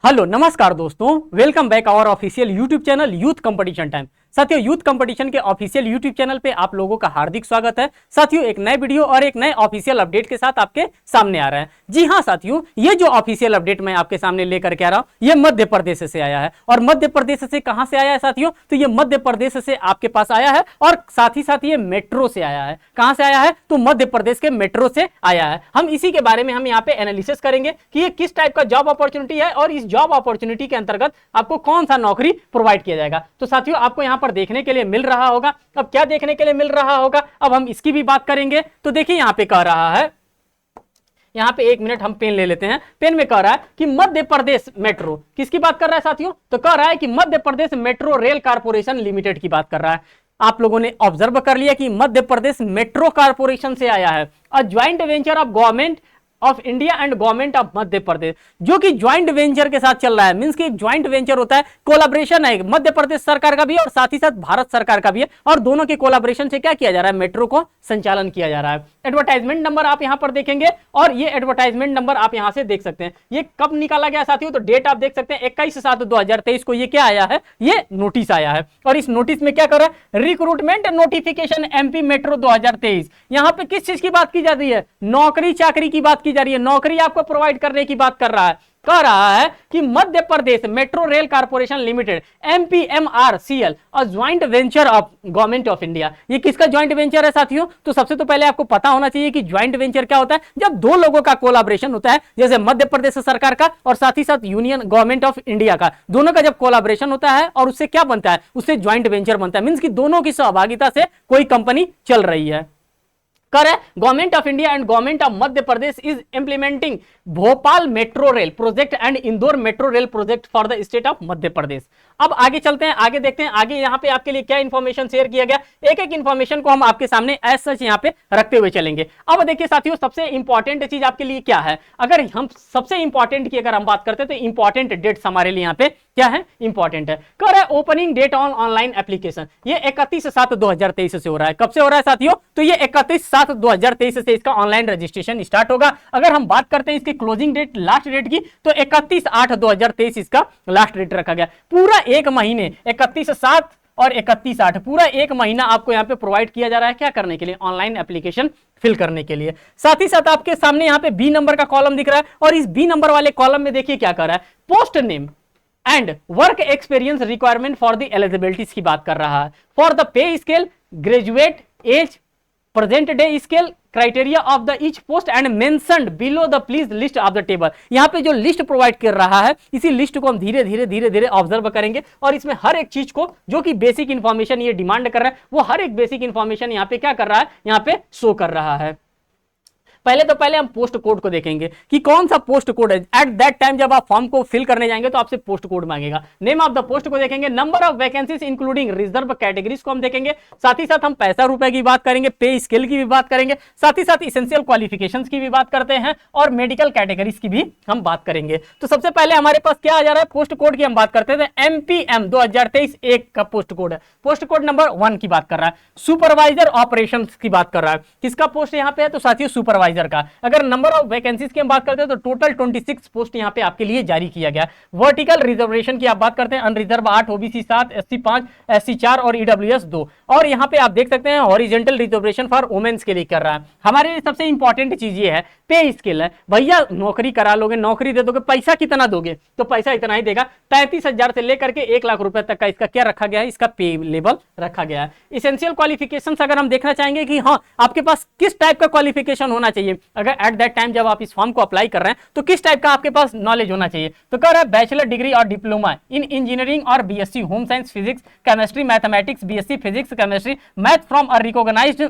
Hello नमस्कार दोस्तों, welcome back our official YouTube channel youth competition time. साथियों, youth competition के ऑफिशियल यूट्यूब चैनल पे आप लोगों का हार्दिक स्वागत है। साथियों, एक नए वीडियो और एक नए ऑफिशियल अपडेट के साथ आपके सामने आ रहा है। जी हां साथियों, ये जो ऑफिशियल अपडेट मैं आपके सामने लेकर के आ रहा हूं, ये मध्य प्रदेश से आया है। और मध्य प्रदेश से कहां से आया है साथियों? तो ये मध्य प्रदेश से आपके पास आया है और साथ ही साथ ये मेट्रो से आया है। कहां से आया है? तो मध्य प्रदेश के मेट्रो से आया है। हम इसी के बारे में हम यहाँ पे एनालिसिस करेंगे कि ये किस टाइप का जॉब अपॉर्चुनिटी है और इस जॉब अपॉर्चुनिटी के अंतर्गत आपको कौन सा नौकरी प्रोवाइड किया जाएगा। तो साथियों, आपको यहाँ पर देखने के लिए मिल रहा होगा। अब क्या देखने के लिए मिल रहा होगा, अब हम इसकी भी बात करेंगे। तो देखिए यहाँ पे कह रहा है, यहाँ पे 1 मिनट हम पेन ले लेते हैं। पेन में कह रहा है कि मध्य प्रदेश मेट्रो, किसकी बात कर रहा है साथियों? तो कह रहा है कि Madhya Pradesh metro rail corporation limited की बात कर रहा है। आप लोगों ने ऑब्जर्व कर लिया कि मध्य प्रदेश मेट्रो कारपोरेशन से आया है। A joint venture of government of India and government of Madhya Pradesh, जो कि ज्वाइंट वेंचर के साथ चल रहा है। मींस कि एक ज्वाइंट वेंचर होता है, कोलैबोरेशन है, मध्य प्रदेश सरकार का भी और साथ ही साथ भारत सरकार का भी है। और दोनों के कोलैबोरेशन से क्या किया जा रहा है? मेट्रो को संचालन किया जा रहा है। एडवर्टाइजमेंट नंबर आप यहां पर देखेंगे और ये एडवर्टाइजमेंट नंबर आप यहां से देख सकते हैं। ये कब निकाला गया साथियों? तो डेट आप देख सकते हैं 21/7/2023 को ये क्या आया है? ये नोटिस आया है। और इस नोटिस में क्या कर रहा है? Recruitment notification MP metro 2023। यहां पे किस चीज की बात की जा रही है? नौकरी चाकरी की बात की जा रही है। नौकरी आपको प्रोवाइड करने की बात कर रहा है। कह रहा है कि Madhya Pradesh metro rail corporation limited MPMRCL a joint venture of government of India. ये किसका ज्वाइंट वेंचर है साथियों? तो सबसे तो पहले आपको पता होना चाहिए कि ज्वाइंट वेंचर क्या होता है। जब दो लोगों का कोलैबोरेशन होता है, जैसे मध्य प्रदेश सरकार का और साथ ही साथ यूनियन गवर्नमेंट ऑफ इंडिया का, दोनों का जब कोलैबोरेशन होता है और उससे क्या बनता है? उससे ज्वाइंट वेंचर बनता है। मींस कि दोनों की सहभागिता से कोई कंपनी चल रही है। कर है government of India and government of Madhya Pradesh is implementing Bhopal metro rail project and Indore metro rail project for the state of Madhya Pradesh. अब आगे चलते हैं, आगे देखते हैं आगे यहाँ पे आपके लिए क्या इंफॉर्मेशन शेयर किया गया। एक एक इंफॉर्मेशन को हम आपके सामने एज सच यहाँ पे रखते हुए चलेंगे। अब देखिए साथियों, सबसे इंपॉर्टेंट चीज आपके लिए क्या है? अगर हम सबसे इंपॉर्टेंट की अगर हम बात करते हैं तो इंपॉर्टेंट डेट्स हमारे लिए यहाँ पे क्या है? इंपॉर्टेंट है। कर है opening date on online application, ये 31/7/2023 से हो रहा है। कब से हो रहा है साथियों? तो ये 31/7/2023 से इसका ऑनलाइन रजिस्ट्रेशन स्टार्ट होगा। अगर हम बात करते हैं इसकी क्लोजिंग डेट, लास्ट डेट की, तो 31/8/2023 इसका लास्ट डेट रखा गया। पूरा एक महीने 31/7 और 31/8 पूरा एक महीना आपको यहाँ पे प्रोवाइड किया जा रहा है। क्या करने के लिए? ऑनलाइन एप्लीकेशन फिल करने के लिए। साथ ही साथ आपके सामने यहाँ पे बी नंबर का कॉलम दिख रहा है और इस बी नंबर वाले कॉलम में देखिए क्या कर रहा है? Post name and work experience requirement for the eligibilities की बात कर रहा है। For the pay scale, graduate age, present day scale, criteria of the each post and mentioned below the please list of the table. यहाँ पे जो list provide कर रहा है, इसी लिस्ट को हम धीरे धीरे ऑब्जर्व करेंगे और इसमें हर एक चीज को, जो कि बेसिक इंफॉर्मेशन ये डिमांड कर रहा है, वो हर एक बेसिक इंफॉर्मेशन यहाँ पे क्या कर रहा है? यहाँ पे शो कर रहा है। पहले हम पोस्ट कोड को देखेंगे कि कौन सा पोस्ट कोड है। एट दैट टाइम जब आप फॉर्म को फिल करने जाएंगे तो आपसे पोस्ट कोड मांगेगा। नेम ऑफ द पोस्ट को देखेंगे, number of vacancies including reserve categories को हम देखेंगे। साथ ही साथ हम पैसा रुपए की बात करेंगे, पे स्केल की भी बात करेंगे, साथ ही साथ इसेंशियल क्वालिफिकेशंस की भी बात करते हैं और मेडिकल कैटेगरीज की भी हम बात करेंगे। तो सबसे पहले हमारे पास क्या आ जा रहा है? पोस्ट कोड की हम बात करते थे। एमपीएम 2023 1 का पोस्ट कोड है। पोस्ट कोड नंबर 1 की बात कर रहा है। सुपरवाइजर ऑपरेशन की बात कर रहा है। किसका पोस्ट यहाँ पे है? तो साथियों सुपरवाइजर का। अगर नंबर ऑफ वैकेंसीज की हम बात करते हैं तो टोटल 26 पोस्ट यहां पे आपके लिए जारी किया गया। वर्टिकल रिजर्वेशन की आप बात करते हैं, अनरिजर्व 8, ओबीसी 7, एससी 5, एससी 4 और ईडब्ल्यूएस 2। और यहां पे आप देख सकते हैं हॉरिजॉन्टल रिजर्वेशन फॉर वुमेन्स के लिए कर रहा है। हमारे लिए सबसे इंपॉर्टेंट चीज ये है पे स्केल है। भैया नौकरी करा लोगे, नौकरी दे दोगे, पैसा कितना दोगे? तो पैसा इतना ही देगा। 35,000 से लेकर के 1 लाख रुपए तक का इसका क्या रखा गया है? इसका पे लेवल रखा गया है। इसेंशियल क्वालिफिकेशन अगर हम देखना चाहेंगे कि हाँ आपके पास किस टाइप का क्वालिफिकेशन होना चाहिए, अगर एट दैट टाइम जब आप इस फॉर्म को अप्लाई कर रहे हैं तो किस टाइप का आपके पास नॉलेज होना चाहिए? तो कह रहा है बैचलर डिग्री और डिप्लोमा इन इंजीनियरिंग और BSc home science, physics, chemistry, mathematics, BSc physics, chemistry, math from a recognised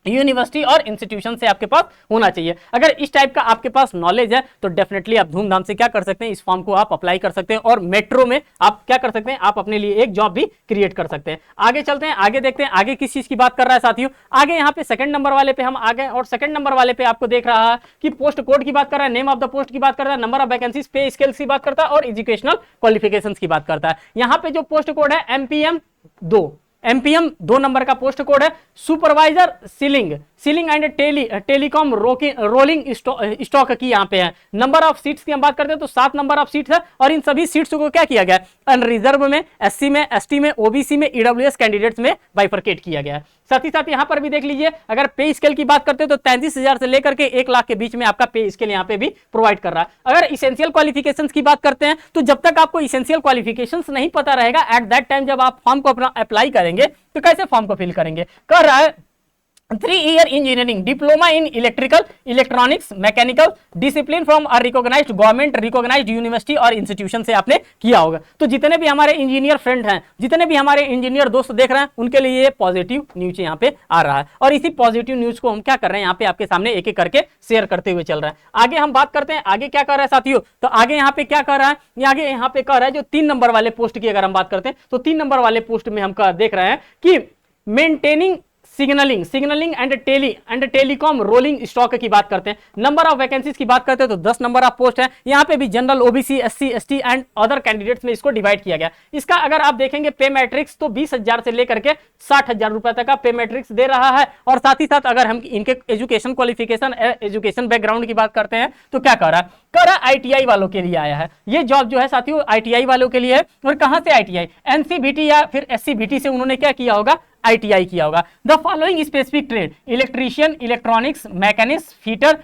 university और इंस्टीट्यूशन से आपके पास होना चाहिए। अगर इस टाइप का आपके पास नॉलेज है तो डेफिनेटली आप धूमधाम से क्या कर सकते हैं? इस फॉर्म को आप अप्लाई कर सकते हैं और मेट्रो में आप क्या कर सकते हैं? आप अपने लिए एक जॉब भी क्रिएट कर सकते हैं। आगे चलते हैं, आगे देखते हैं आगे किस चीज की बात कर रहा है साथियों। आगे यहाँ पे सेकंड नंबर वाले पे हम आ गए और सेकंड नंबर वाले पे आपको देख रहा है कि पोस्ट कोड की बात कर रहा है, नेम ऑफ द पोस्ट की बात कर रहा है, नंबर ऑफ वैकेंसीज, पे स्केल्स की बात करता है और एजुकेशनल क्वालिफिकेशंस की बात करता है। यहाँ पे जो पोस्ट कोड है एमपीएम 2 नंबर का पोस्ट कोड है। Supervisor ceiling ceiling and telecom rolling stock की यहाँ पे है। नंबर ऑफ सीट्स की हम बात करते हैं तो 7 नंबर ऑफ सीट्स है और इन सभी सीट्स को क्या किया गया है, अनरिजर्व में, एससी में, एसटी में, ओबीसी में, ईडब्ल्यूएस कैंडिडेट्स में बाइफरकेट किया गया है। साथ ही साथ यहां पर भी देख लीजिए, अगर पे स्केल की बात करते हैं तो 33,000 से लेकर के 1 लाख के बीच में आपका पे स्केल यहां पे भी प्रोवाइड कर रहा है। अगर इसेंशियल क्वालिफिकेशंस की बात करते हैं तो जब तक आपको इसेंशियल क्वालिफिकेशंस नहीं पता रहेगा, एट दैट टाइम जब आप फॉर्म को अपना अप्लाई करेंगे तो कैसे फॉर्म को फिल करेंगे, कर रहा है 3 year engineering diploma in electrical, electronics, mechanical discipline from a recognised government recognised university और इंस्टीट्यूशन से आपने किया होगा। तो जितने भी हमारे इंजीनियर फ्रेंड हैं, जितने भी हमारे इंजीनियर दोस्त देख रहे हैं, उनके लिए ये पॉजिटिव न्यूज यहाँ पे आ रहा है और इसी पॉजिटिव न्यूज को हम क्या कर रहे हैं, यहाँ पे आपके सामने एक एक करके शेयर करते हुए चल रहा है। आगे हम बात करते हैं, आगे क्या कर रहा है साथियों, तो आगे यहाँ पे क्या कर रहा है, आगे यहाँ पे कर रहा है जो 3 नंबर वाले पोस्ट की अगर हम बात करते हैं तो 3 नंबर वाले पोस्ट में हम देख रहे हैं कि maintaining signalling and telecom rolling stock की बात करते हैं। नंबर ऑफ वैकेंसीज की बात करते हैं तो 10 नंबर ऑफ पोस्ट है। यहाँ पे भी general, OBC, SC, ST and other candidates में इसको डिवाइड किया गया। इसका अगर आप देखेंगे पे मैट्रिक्स तो 20,000 से लेकर के 60,000 रुपए तक का पे मैट्रिक्स दे रहा है। और साथ ही साथ अगर हम इनके एजुकेशन क्वालिफिकेशन, एजुकेशन बैकग्राउंड की बात करते हैं तो क्या कर रहा है, आईटीआई वालों के लिए आया है ये जॉब जो है साथियों, आईटीआई वालों के लिए है। और कहां से आईटीआई, एनसीबीटी या फिर एससीबीटी से उन्होंने क्या किया होगा, आईटीआई किया होगा। The following specific trade, electrician, electronics, mechanics, fitter,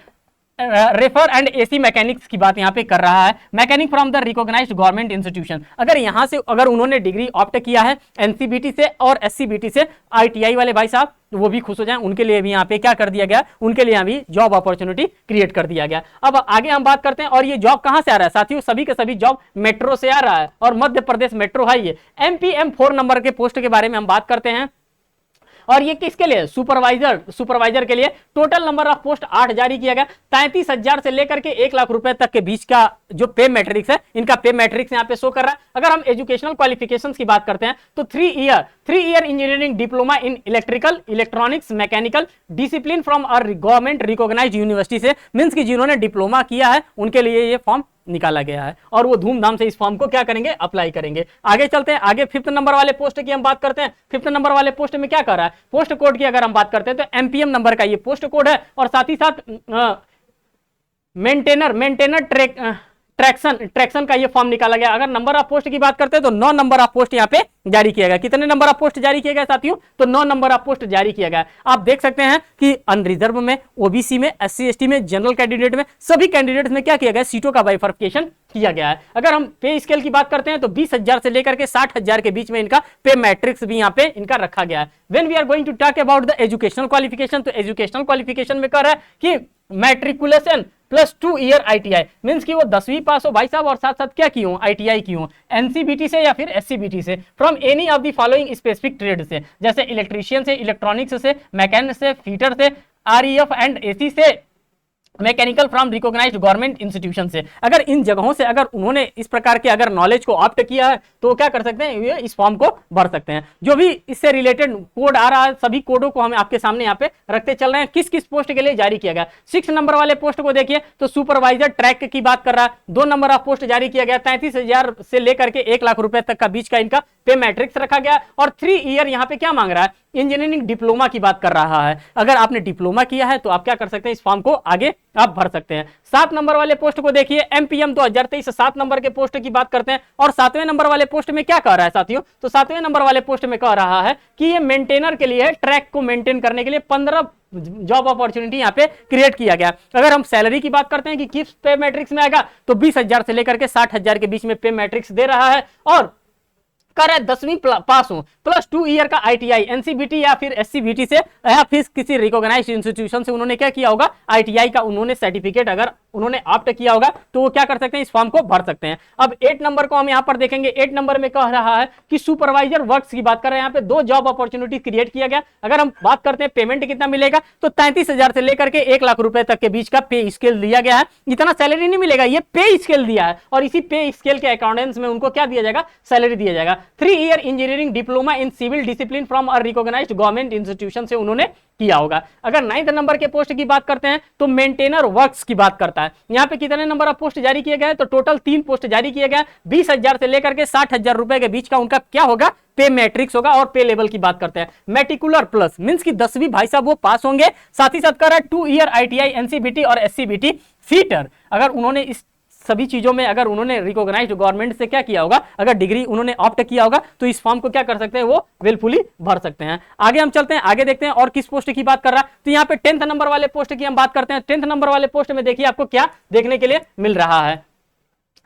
refer and AC mechanics की बात यहाँ पे कर रहा है। Mechanic from the recognised government institution, अगर यहाँ से अगर उन्होंने डिग्री ऑप्ट किया है एनसीबीटी से और एससीबीटी से, आईटीआई वाले भाई साहब वो भी खुश हो जाएं, उनके लिए भी यहाँ पे क्या कर दिया गया, उनके लिए अभी जॉब अपॉर्चुनिटी क्रिएट कर दिया गया। अब आगे हम बात करते हैं, और ये जॉब कहां से आ रहा है साथियों, सभी के सभी जॉब मेट्रो से आ रहा है और मध्य प्रदेश मेट्रो है ये। एमपीएम 4 नंबर के पोस्ट के बारे में हम बात करते हैं और ये किसके लिए, सुपरवाइजर के लिए। टोटल नंबर ऑफ पोस्ट 8 जारी किया गया। 33,000 से लेकर के 1 लाख रुपए तक के बीच का जो पे मैट्रिक्स है, इनका पे मैट्रिक्स यहाँ पे शो कर रहा है। अगर हम एजुकेशनल क्वालिफिकेशंस की बात करते हैं तो 3 year engineering diploma in electrical, electronics, mechanical discipline from a government recognised university से, मींस की जिन्होंने डिप्लोमा किया है उनके लिए ये फॉर्म निकाला गया है और वो धूमधाम से इस फॉर्म को क्या करेंगे, अप्लाई करेंगे। आगे चलते हैं, आगे 5th नंबर वाले पोस्ट की हम बात करते हैं। 5th नंबर वाले पोस्ट में क्या कर रहा है, पोस्ट कोड की अगर हम बात करते हैं तो एमपीएम नंबर का ये पोस्ट कोड है और साथ ही साथ मेंटेनर ट्रैक्शन का ये फॉर्म निकाला गया। अगर नंबर ऑफ पोस्ट की बात करते हैं तो 9 नंबर ऑफ पोस्ट यहाँ पे जारी किया गया। कितने नंबर ऑफ पोस्ट जारी किया गया साथियों, तो 9 नंबर ऑफ पोस्ट जारी किया गया। आप देख सकते हैं कि अनरिजर्व में, ओबीसी में, एससी एसटी में, जनरल कैंडिडेट में, सभी कैंडिडेट्स में क्या किया गया, सीटों का बाइफरकेशन किया गया है। अगर हम पे स्केल की बात करते हैं तो 20,000 से लेकर के 60,000 के बीच में इनका पे मैट्रिक्स भी यहाँ पे इनका रखा गया है। When we are going to talk about the educational qualification, तो एजुकेशनल क्वालिफिकेशन में कर रहा है कि matriculation plus 2 year ITI, means कि वो 10वीं पास हो भाई साहब और साथ साथ क्या की हो, आईटीआई की हो, एनसीबीटी से या फिर एससीबीटी से, from any of the following specific trade से, जैसे इलेक्ट्रीशियन से, इलेक्ट्रॉनिक्स से, मैकेनिक से, फीटर से, आरईएफ एंड एसी से, mechanical from recognised government institution से। अगर इन जगहों से अगर उन्होंने इस प्रकार के अगर नॉलेज को ऑप्ट किया है तो क्या कर सकते हैं, ये इस फॉर्म को भर सकते हैं। जो भी इससे रिलेटेड कोड आ रहा है सभी कोडों को हम आपके सामने यहाँ पे रखते चल रहे हैं। किस किस पोस्ट के लिए जारी किया गया, 6 नंबर वाले पोस्ट को देखिए तो सुपरवाइजर ट्रैक की बात कर रहा है, 2 नंबर ऑफ पोस्ट जारी किया गया। 33,000 से लेकर के 1 लाख रुपए तक का बीच का इनका पे मैट्रिक्स रखा गया और 3 ईयर यहाँ पे क्या मांग रहा है, इंजीनियरिंग डिप्लोमा की बात कर रहा है। अगर आपने डिप्लोमा किया है तो आप क्या कर सकते हैं, इस फॉर्म को आगे आप भर सकते हैं। 7 नंबर वाले पोस्ट को देखिए, एमपीएम 2023 7 नंबर के पोस्ट की बात करते हैं और 7वें नंबर वाले पोस्ट में क्या कह रहा है साथियों, तो 7वें नंबर वाले पोस्ट में कह रहा है कि ये मेंटेनर के लिए, ट्रैक को मेंटेन करने के लिए 15 जॉब अपॉर्चुनिटी यहाँ पे क्रिएट किया गया। अगर हम सैलरी की बात करते हैं कि किस पे मैट्रिक्स में आएगा, तो 20,000 से लेकर के 60,000 के बीच में पे मैट्रिक्स दे रहा है और कर 10वीं पास हो प्लस 2 ईयर का आईटीआई, एनसीबीटी या फिर एससीबीटी से या फिर किसी रिकॉग्नाइज्ड इंस्टीट्यूशन से उन्होंने क्या किया होगा, आईटीआई का उन्होंने सर्टिफिकेट अगर उन्होंने ऑप्ट किया होगा तो वो क्या कर सकते हैं, इस फॉर्म को भर सकते हैं। अब 8 नंबर को हम यहाँ पर देखेंगे। 8 नंबर में कह रहा है कि सुपरवाइजर वर्क्स की बात कर रहे हैं, यहाँ पे 2 जॉब अपॉर्चुनिटी क्रिएट किया गया। अगर हम बात करते हैं पेमेंट कितना मिलेगा, तो 33,000 से लेकर के 1 लाख रुपए तक के बीच का पे स्केल दिया गया है। इतना सैलरी नहीं मिलेगा, ये पे स्केल दिया है और इसी पे स्केल के अकाउंटेंस में उनको क्या दिया जाएगा, सैलरी दिया जाएगा। 3 year engineering diploma in civil discipline from a recognised government institution से उन्होंने किया होगा। अगर 9th नंबर के पोस्ट की बात करते हैं तो मेंटेनर वर्क्स की बात करता है। यहाँ पे कितने नंबर ऑफ पोस्ट जारी किए गए, तो टोटल 3 पोस्ट जारी किए गए। 20,000 से लेकर के 60,000 रुपए के बीच का उनका क्या होगा, पे मैट्रिक्स होगा। और पे लेवल की बात करते हैं, मेटिकुलर प्लस मींस की 10वीं भाई साहब वो पास होंगे। साथ ही साथ कर रहा है 2 ईयर ITI NCBT और SCBT फीटर। अगर उन्होंने इस सभी चीजों में अगर उन्होंने रिकॉग्नाइज्ड गवर्नमेंट से क्या किया होगा, अगर डिग्री उन्होंने ऑप्ट किया होगा, तो इस फॉर्म को क्या कर सकते हैं, वो वेलफुली भर सकते हैं। आगे हम चलते हैं, आगे देखते हैं और किस पोस्ट की बात कर रहा है। तो यहाँ पे 10th नंबर वाले पोस्ट की हम बात करते हैं। 10th नंबर वाले पोस्ट में देखिए आपको क्या देखने के लिए मिल रहा है।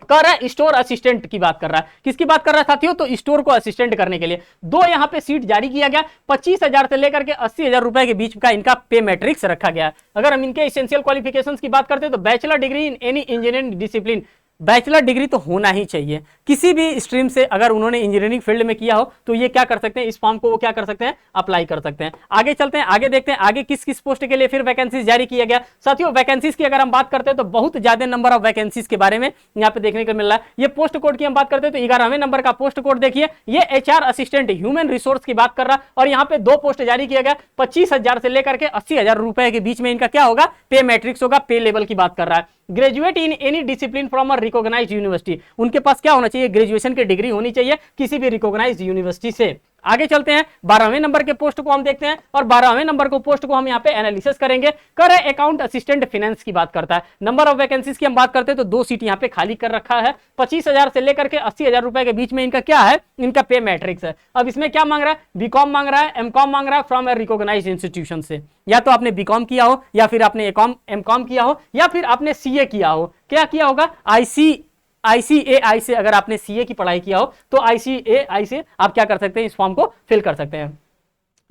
कर रहा है स्टोर असिस्टेंट की बात कर रहा है। किसकी बात कर रहा है साथियों, तो स्टोर को असिस्टेंट करने के लिए 2 यहाँ पे सीट जारी किया गया। 25,000 से लेकर के 80,000 रुपए के बीच का इनका पे मैट्रिक्स रखा गया है। अगर हम इनके एसेंशियल क्वालिफिकेशंस की बात करते हैं तो bachelor degree in any engineering discipline, bachelor degree तो होना ही चाहिए किसी भी स्ट्रीम से। अगर उन्होंने इंजीनियरिंग फील्ड में किया हो तो ये क्या कर सकते हैं, इस फॉर्म को वो क्या कर सकते हैं, अप्लाई कर सकते हैं। आगे चलते हैं, आगे देखते हैं आगे किस किस पोस्ट के लिए फिर वैकेंसीज जारी किया गया। साथियों वैकेंसीज की अगर हम बात करते हैं तो बहुत ज्यादा नंबर ऑफ वैकेंसीज के बारे में यहाँ पे देखने को मिल रहा है। ये पोस्ट कोड की हम बात करते हैं तो 11वें नंबर का पोस्ट कोड देखिए, ये HR असिस्टेंट ह्यूमन रिसोर्स की बात कर रहा है। और यहाँ पे 2 पोस्ट जारी किया गया। 25,000 से लेकर के 80,000 रुपए के बीच में इनका क्या होगा, पे मैट्रिक्स होगा। पे लेवल की बात कर रहा है। Graduate in any discipline from a recognised university, उनके पास क्या होना चाहिए, ग्रेजुएशन की डिग्री होनी चाहिए किसी भी रिकॉग्नाइज्ड यूनिवर्सिटी से। आगे चलते हैं, 12वें नंबर के पोस्ट को हम देखते हैं और 12वें नंबर को पोस्ट को हम यहाँ पे एनालिसिस करेंगे। कर अकाउंट असिस्टेंट फाइनेंस की बात करता है। नंबर ऑफ वैकेंसीज की हम बात करते हैं तो 2 सीट यहाँ पे खाली कर रखा है। 25,000 से लेकर के 80,000 रुपए के बीच में इनका क्या है, इनका पे मैट्रिक्स है। अब इसमें क्या मांग रहा है, बीकॉम मांग रहा है, एमकॉम मांग रहा है फ्रॉम ए रिकॉग्नाइज्ड इंस्टीट्यूशन से। या तो आपने बीकॉम किया हो, या फिर आपने एमकॉम किया हो, या फिर आपने CA किया हो। क्या किया होगा, ICAI से अगर आपने CA की पढ़ाई किया हो तो ICAI से आप क्या कर सकते हैं, इस फॉर्म को फिल कर सकते हैं।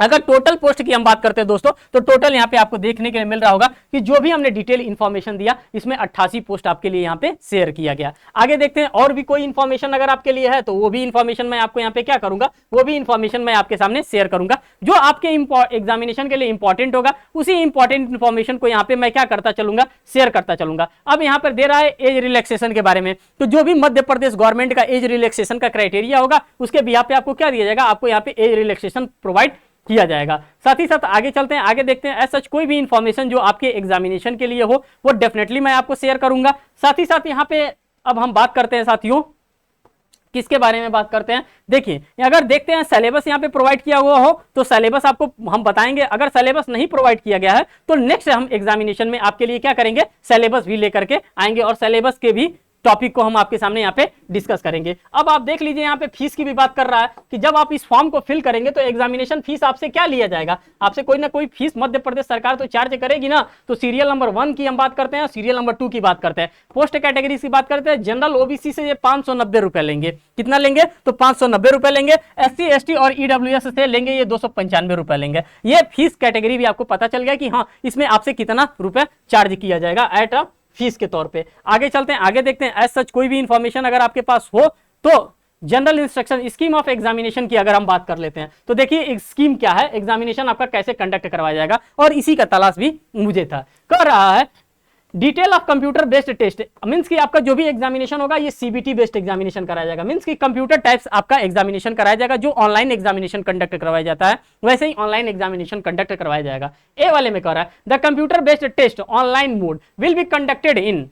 अगर टोटल पोस्ट की हम बात करते हैं दोस्तों तो टोटल यहाँ पे आपको देखने के लिए मिल रहा होगा कि जो भी हमने डिटेल इंफॉर्मेशन दिया इसमें 88 पोस्ट आपके लिए यहाँ पे शेयर किया गया। आगे देखते हैं और भी कोई इंफॉर्मेशन अगर आपके लिए है तो वो भी इंफॉर्मेशन मैं आपको यहाँ पे क्या करूंगा, वो भी इंफॉर्मेशन मैं आपके सामने शेयर करूंगा जो आपके एग्जामिनेशन के लिए इंपॉर्टेंट होगा। उसी इंपॉर्टेंट इंफॉर्मेशन को यहाँ पे मैं क्या करता चलूंगा, शेयर करता चलूंगा। अब यहाँ पर दे रहा है एज रिलैक्सेशन के बारे में, तो जो भी मध्य प्रदेश गवर्नमेंट का एज रिलैक्सेशन का क्राइटेरिया होगा उसके बिहाफ पे आपको क्या दिया जाएगा, आपको यहाँ पे एज रिलैक्सेशन प्रोवाइड किया जाएगा। साथ ही साथ आगे चलते हैं, आगे देखते हैं एज सच कोई भी इंफॉर्मेशन जो आपके एग्जामिनेशन के लिए हो वो डेफिनेटली मैं आपको शेयर करूंगा। साथ ही साथ यहाँ पे अब हम बात करते हैं साथियों किसके बारे में बात करते हैं। देखिए अगर देखते हैं सिलेबस यहाँ पे प्रोवाइड किया हुआ हो तो सिलेबस आपको हम बताएंगे। अगर सिलेबस नहीं प्रोवाइड किया गया है तो नेक्स्ट हम एग्जामिनेशन में आपके लिए क्या करेंगे, सिलेबस भी लेकर के आएंगे और सिलेबस के भी टॉपिक को हम आपके सामने यहाँ पे डिस्कस करेंगे। अब आप देख लीजिए यहाँ पे फीस की भी बात कर रहा है कि जब आप इस फॉर्म को फिल करेंगे तो एग्जामिनेशन फीस आपसे क्या लिया जाएगा, आपसे कोई ना कोई फीस मध्य प्रदेश सरकार तो चार्ज करेगी ना। तो सीरियल नंबर 1 की हम बात करते हैं, सीरियल नंबर 2 की बात करते हैं। पोस्ट कैटेगरी की बात करते हैं, जनरल OBC से ये 590 रुपए लेंगे। कितना लेंगे, तो 590 रुपए लेंगे। SC ST और EWS से लेंगे ये 295 रुपए लेंगे। ये फीस कैटेगरी भी आपको पता चल गया कि हाँ इसमें आपसे कितना रुपए चार्ज किया जाएगा एट अ फीस के तौर पे। आगे चलते हैं, आगे देखते हैं एज सच कोई भी इंफॉर्मेशन अगर आपके पास हो तो general instruction scheme of examination की अगर हम बात कर लेते हैं तो देखिए एक स्कीम क्या है, एग्जामिनेशन आपका कैसे कंडक्ट करवाया जाएगा और इसी का तलाश भी मुझे था। कर रहा है detail of computer based test, means कि आपका जो भी एग्जामिनेशन होगा ये CBT बेस्ड एग्जामिनेशन कराया जाएगा। मींस कि कंप्यूटर टाइप्स आपका एग्जामिनेशन कराया जाएगा। जो ऑनलाइन एग्जामिनेशन कंडक्ट करवाया जाता है वैसे ही ऑनलाइन एग्जामिनेशन कंडक्ट करवाया जाएगा। ए वाले में कह रहा है the computer based test online mode will be conducted in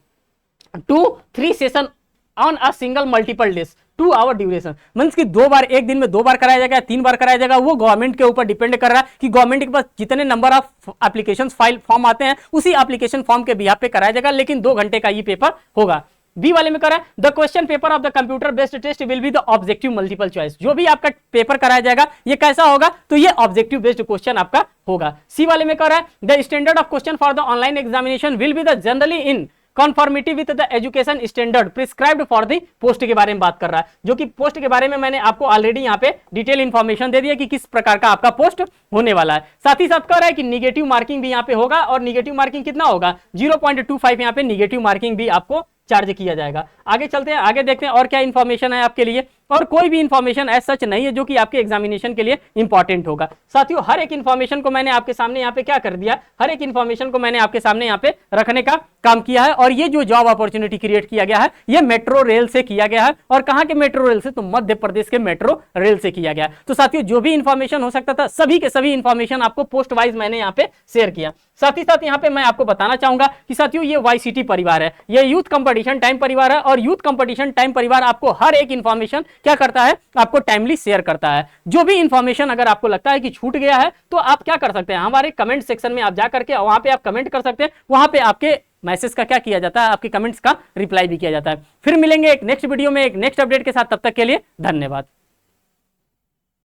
2-3 session on a single multiple days 2 hour duration. Means कि 2 बार, एक दिन में 2 बार कराया जाएगा, 3 बार कराया जाएगा। वो गवर्नमेंट के ऊपर डिपेंड कर रहा है कि गवर्नमेंट के पास जितने number of application file form आते हैं उसी एप्लीकेशन फॉर्म के बिहाफ पे कराया जाएगा, लेकिन 2 घंटे का ये पेपर होगा। बी वाले में करा है the question paper of the computer based test will be the objective multiple choice. जो भी आपका पेपर कराया जाएगा ये कैसा होगा, तो ये ऑब्जेक्टिव बेस्ड क्वेश्चन आपका होगा। सी वाले में करा है the standard of question for the online examination will be the generally in conformity with the education standard prescribed for the post के बारे में बात कर रहा है, जो कि पोस्ट के बारे में मैंने आपको ऑलरेडी यहाँ पे डिटेल इंफॉर्मेशन दे दिया कि किस प्रकार का आपका पोस्ट होने वाला है। साथ ही साथ कह रहा है कि निगेटिव मार्किंग भी यहाँ पे होगा और निगेटिव मार्किंग कितना होगा 0.25 यहाँ पे निगेटिव मार्किंग भी आपको चार्ज किया जाएगा। आगे चलते हैं, आगे देखते हैं और क्या इंफॉर्मेशन है आपके लिए। और कोई भी इंफॉर्मेशन ऐसा सच नहीं है जो कि आपके एग्जामिनेशन के लिए इंपॉर्टेंट होगा। साथियों, हर एक इंफॉर्मेशन को मैंने आपके सामने यहाँ पे क्या कर दिया, हर एक इंफॉर्मेशन को मैंने आपके सामने यहाँ पे रखने का काम किया है। और ये जो जॉब अपॉर्चुनिटी क्रिएट किया गया है ये मेट्रो रेल से किया गया है। और कहां के मेट्रो रेल से, तो मध्य प्रदेश के मेट्रो रेल से किया गया। तो साथियों, जो भी इंफॉर्मेशन हो सकता था सभी के सभी इंफॉर्मेशन आपको पोस्ट वाइज मैंने यहाँ पे शेयर किया। साथ ही साथ यहाँ पे मैं आपको बताना चाहूंगा कि साथियों ये YCT परिवार है, ये यूथ कंपटीशन टाइम परिवार है। और यूथ कंपटीशन टाइम परिवार आपको हर एक इंफॉर्मेशन क्या करता है, आपको टाइमली शेयर करता है। जो भी इंफॉर्मेशन अगर आपको लगता है कि छूट गया है तो आप क्या कर सकते हैं, हमारे कमेंट सेक्शन में आप जा करके वहां पे आप कमेंट कर सकते हैं। वहां पे आपके मैसेज का क्या किया जाता है, आपके कमेंट्स का रिप्लाई भी किया जाता है। फिर मिलेंगे एक नेक्स्ट वीडियो में एक नेक्स्ट अपडेट के साथ, तब तक के लिए धन्यवाद।